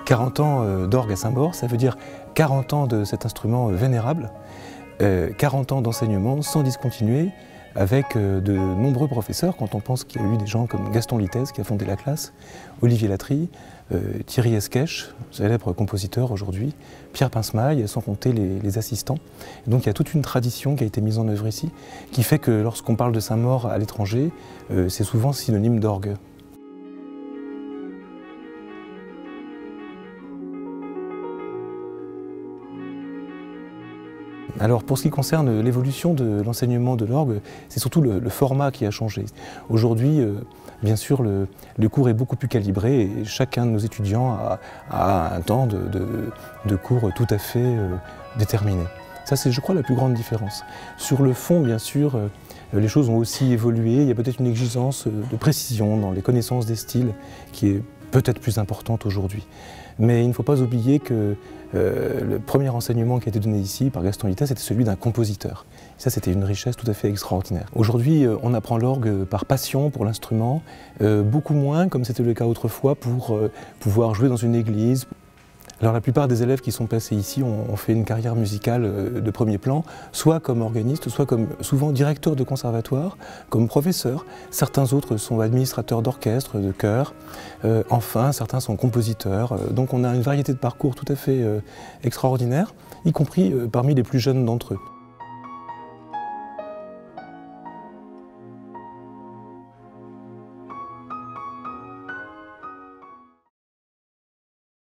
40 ans d'orgue à Saint-Maur, ça veut dire 40 ans de cet instrument vénérable, 40 ans d'enseignement sans discontinuer, avec de nombreux professeurs, quand on pense qu'il y a eu des gens comme Gaston Litez qui a fondé la classe, Olivier Latry, Thierry Esquèche, célèbre compositeur aujourd'hui, Pierre Pincemaille, sans compter les assistants. Et donc il y a toute une tradition qui a été mise en œuvre ici, qui fait que lorsqu'on parle de Saint-Maur à l'étranger, c'est souvent synonyme d'orgue. Alors pour ce qui concerne l'évolution de l'enseignement de l'orgue, c'est surtout le format qui a changé. Aujourd'hui, bien sûr, le cours est beaucoup plus calibré et chacun de nos étudiants a un temps de cours tout à fait déterminé. Ça, c'est, je crois, la plus grande différence. Sur le fond, bien sûr, les choses ont aussi évolué. Il y a peut-être une exigence de précision dans les connaissances des styles qui est peut-être plus importante aujourd'hui. Mais il ne faut pas oublier que le premier enseignement qui a été donné ici par Gaston Litez, c'était celui d'un compositeur. Et ça, c'était une richesse tout à fait extraordinaire. Aujourd'hui, on apprend l'orgue par passion pour l'instrument, beaucoup moins, comme c'était le cas autrefois, pour pouvoir jouer dans une église. Alors la plupart des élèves qui sont passés ici ont fait une carrière musicale de premier plan, soit comme organiste, soit comme souvent directeur de conservatoire, comme professeur. Certains autres sont administrateurs d'orchestre, de chœur. Enfin, certains sont compositeurs. Donc on a une variété de parcours tout à fait extraordinaire, y compris parmi les plus jeunes d'entre eux.